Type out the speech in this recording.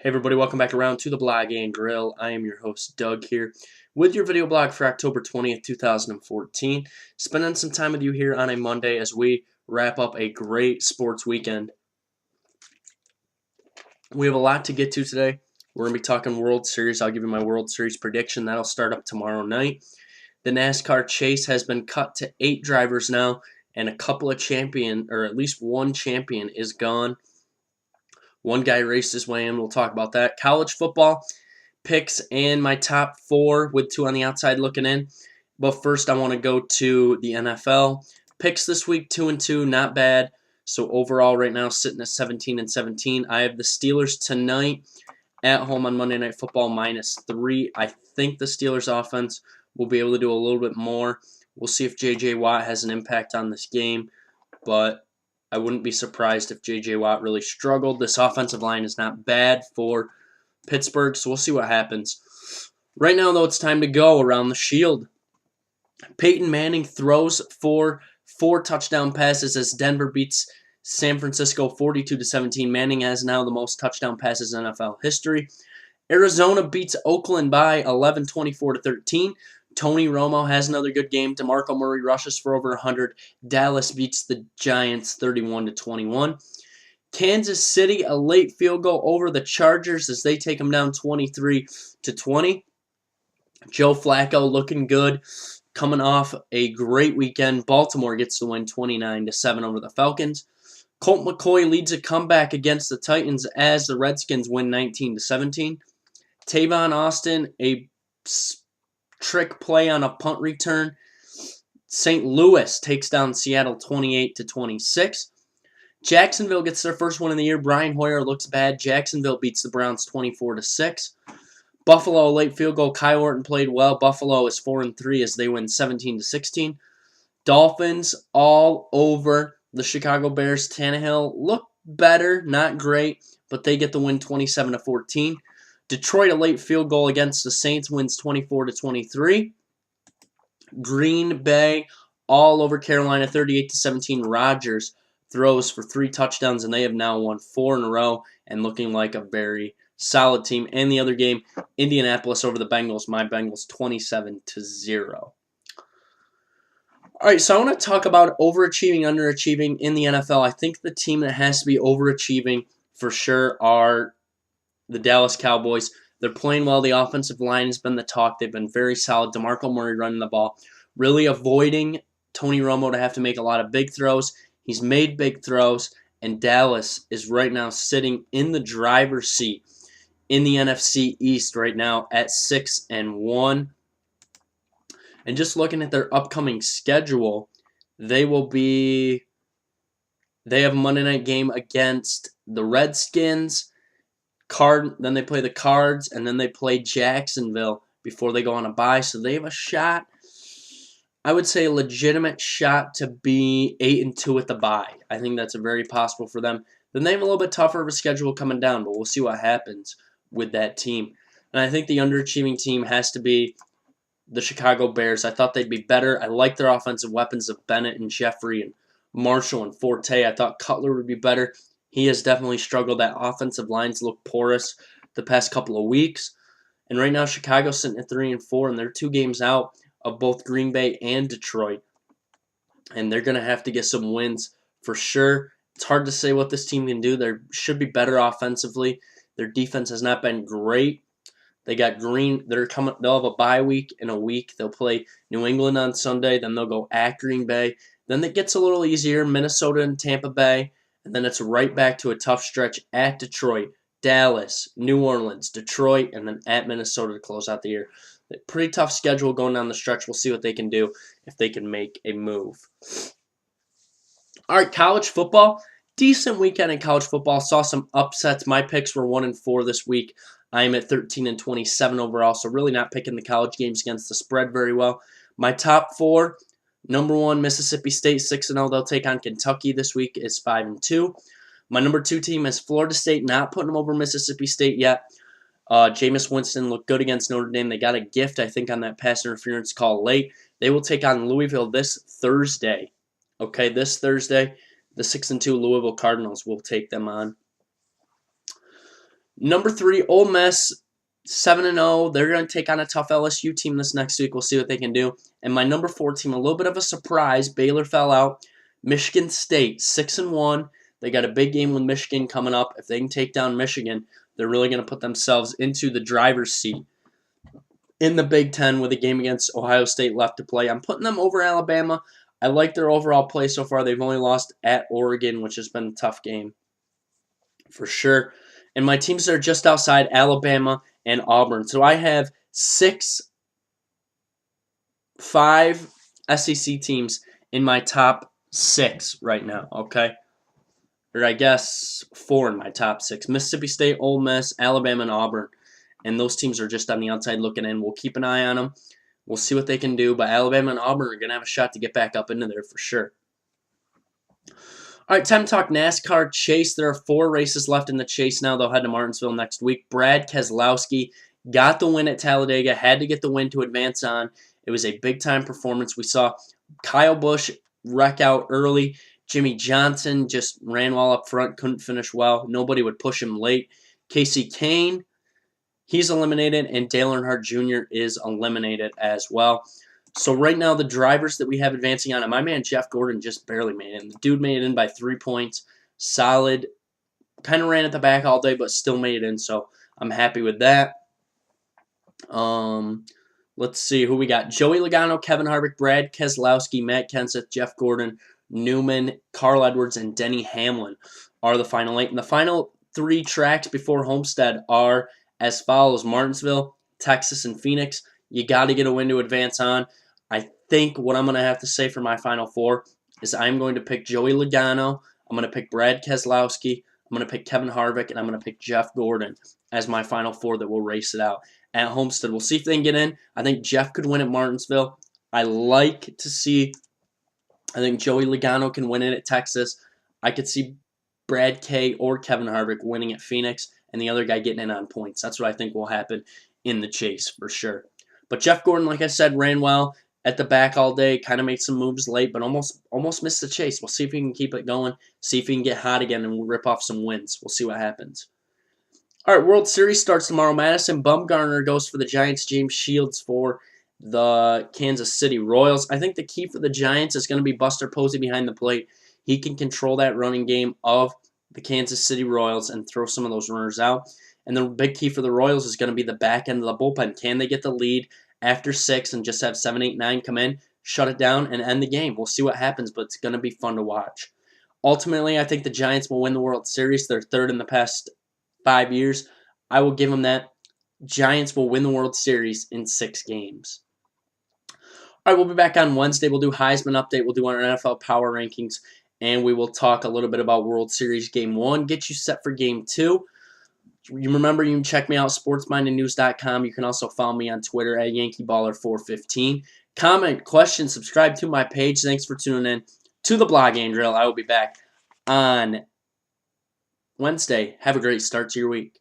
Hey everybody, welcome back around to the Blog and Grill. I am your host Doug here with your video blog for October 20th, 2014. Spending some time with you here on a Monday as we wrap up a great sports weekend. We have a lot to get to today. We're going to be talking World Series. I'll give you my World Series prediction. That'll start up tomorrow night. The NASCAR Chase has been cut to 8 drivers now, and a couple of at least one champion is gone. One guy raced his way in. We'll talk about that. College football picks and my top 4 with 2 on the outside looking in. But first, I want to go to the NFL. Picks this week, 2-2, not bad. So overall, right now, sitting at 17-17. I have the Steelers tonight at home on Monday Night Football -3. I think the Steelers offense will be able to do a little bit more. We'll see if J.J. Watt has an impact on this game, but I wouldn't be surprised if J.J. Watt really struggled. This offensive line is not bad for Pittsburgh, so we'll see what happens. Right now, though, it's time to go around the Shield. Peyton Manning throws for 4 touchdown passes as Denver beats San Francisco 42-17. Manning has now the most touchdown passes in NFL history. Arizona beats Oakland by 11, 24-13. Tony Romo has another good game. DeMarco Murray rushes for over 100. Dallas beats the Giants 31-21. Kansas City, a late field goal over the Chargers as they take them down 23-20. Joe Flacco looking good, coming off a great weekend. Baltimore gets the win 29-7 over the Falcons. Colt McCoy leads a comeback against the Titans as the Redskins win 19-17. Tavon Austin, a trick play on a punt return. St. Louis takes down Seattle 28-26. Jacksonville gets their first win of the year. Brian Hoyer looks bad. Jacksonville beats the Browns 24-6. Buffalo, a late field goal. Kyle Orton played well. Buffalo is 4-3 as they win 17-16. Dolphins all over the Chicago Bears. Tannehill looked better, not great, but they get the win 27-14. Detroit, a late field goal against the Saints, wins 24-23. Green Bay all over Carolina 38-17. Rodgers throws for 3 touchdowns, and they have now won 4 in a row and looking like a very solid team. And the other game, Indianapolis over the Bengals. My Bengals 27-0. All right, so I want to talk about overachieving, underachieving in the NFL. I think the team that has to be overachieving for sure are the Dallas Cowboys. They're playing well. The offensive line has been the talk. They've been very solid. DeMarco Murray running the ball, really avoiding Tony Romo to have to make a lot of big throws. He's made big throws, and Dallas is right now sitting in the driver's seat in the NFC East right now at 6-1. And just looking at their upcoming schedule, they have a Monday night game against the Redskins. Then they play the Cards, and then they play Jacksonville before they go on a bye. So they have a shot, I would say a legitimate shot to be 8-2 at the bye. I think that's very possible for them. Then they have a little bit tougher of a schedule coming down, but we'll see what happens with that team. And I think the underachieving team has to be the Chicago Bears. I thought they'd be better. I like their offensive weapons of Bennett and Jeffrey and Marshall and Forte. I thought Cutler would be better. He has definitely struggled. That offensive lines look porous the past couple of weeks. And right now, Chicago's sitting at 3-4, and they're 2 games out of both Green Bay and Detroit. And they're going to have to get some wins for sure. It's hard to say what this team can do. They should be better offensively. Their defense has not been great. They got Green. They'll have a bye week in a week. They'll play New England on Sunday. Then they'll go at Green Bay. Then it gets a little easier. Minnesota and Tampa Bay. And then it's right back to a tough stretch at Detroit, Dallas, New Orleans, Detroit, and then at Minnesota to close out the year. Pretty tough schedule going down the stretch. We'll see what they can do if they can make a move. All right, college football. Decent weekend in college football. Saw some upsets. My picks were 1-4 this week. I'm at 13-27 overall, so really not picking the college games against the spread very well. My top 4. Number 1, Mississippi State, 6-0. They'll take on Kentucky this week, is 5-2. My number 2 team is Florida State, not putting them over Mississippi State yet. Jameis Winston looked good against Notre Dame. They got a gift, I think, on that pass interference call late. They will take on Louisville this Thursday. Okay, this Thursday, the 6-2 Louisville Cardinals will take them on. Number 3, Ole Miss, 7-0. They're going to take on a tough LSU team this next week. We'll see what they can do. And my number 4 team, a little bit of a surprise. Baylor fell out. Michigan State, 6-1. They got a big game with Michigan coming up. If they can take down Michigan, they're really going to put themselves into the driver's seat in the Big Ten with a game against Ohio State left to play. I'm putting them over Alabama. I like their overall play so far. They've only lost at Oregon, which has been a tough game for sure. And my teams are just outside Alabama and Auburn. So I have 5 SEC teams in my top 6 right now, okay? Or I guess 4 in my top 6. Mississippi State, Ole Miss, Alabama, and Auburn. And those teams are just on the outside looking in. We'll keep an eye on them. We'll see what they can do. But Alabama and Auburn are going to have a shot to get back up into there for sure. All right, time to talk NASCAR Chase. There are 4 races left in the Chase now. They'll head to Martinsville next week. Brad Keselowski got the win at Talladega, had to get the win to advance on. It was a big-time performance. We saw Kyle Busch wreck out early. Jimmy Johnson just ran well up front, couldn't finish well. Nobody would push him late. Casey Kane, he's eliminated, and Dale Earnhardt Jr. is eliminated as well. So right now, the drivers that we have advancing on, and my man Jeff Gordon just barely made it in. The dude made it in by 3 points. Solid. Kind of ran at the back all day, but still made it in, so I'm happy with that. Let's see who we got. Joey Logano, Kevin Harvick, Brad Keselowski, Matt Kenseth, Jeff Gordon, Newman, Carl Edwards, and Denny Hamlin are the final 8. And the final 3 tracks before Homestead are as follows: Martinsville, Texas, and Phoenix. You got to get a win to advance on. I think what I'm going to have to say for my final 4 is I'm going to pick Joey Logano, I'm going to pick Brad Keselowski, I'm going to pick Kevin Harvick, and I'm going to pick Jeff Gordon as my final 4 that will race it out at Homestead. We'll see if they can get in. I think Jeff could win at Martinsville. I think Joey Logano can win it at Texas. I could see Brad K or Kevin Harvick winning at Phoenix and the other guy getting in on points. That's what I think will happen in the Chase for sure. But Jeff Gordon, like I said, ran well at the back all day, kind of made some moves late, but almost missed the Chase. We'll see if he can keep it going, see if he can get hot again and rip off some wins. We'll see what happens. All right, World Series starts tomorrow. Madison Bumgarner goes for the Giants. James Shields for the Kansas City Royals. I think the key for the Giants is going to be Buster Posey behind the plate. He can control that running game of the Kansas City Royals and throw some of those runners out. And the big key for the Royals is going to be the back end of the bullpen. Can they get the lead after 6 and just have 7, 8, 9 come in, shut it down, and end the game? We'll see what happens, but it's going to be fun to watch. Ultimately, I think the Giants will win the World Series. They're 3rd in the past 5 years. I will give them that. Giants will win the World Series in 6 games. All right, we'll be back on Wednesday. We'll do Heisman update. We'll do our NFL power rankings, and we will talk a little bit about World Series Game 1, get you set for Game 2. You remember, you can check me out, sportsmindandnews.com. You can also follow me on Twitter at YankeeBaller415. Comment, question, subscribe to my page. Thanks for tuning in to the Blogging Drill. I will be back on Wednesday. Have a great start to your week.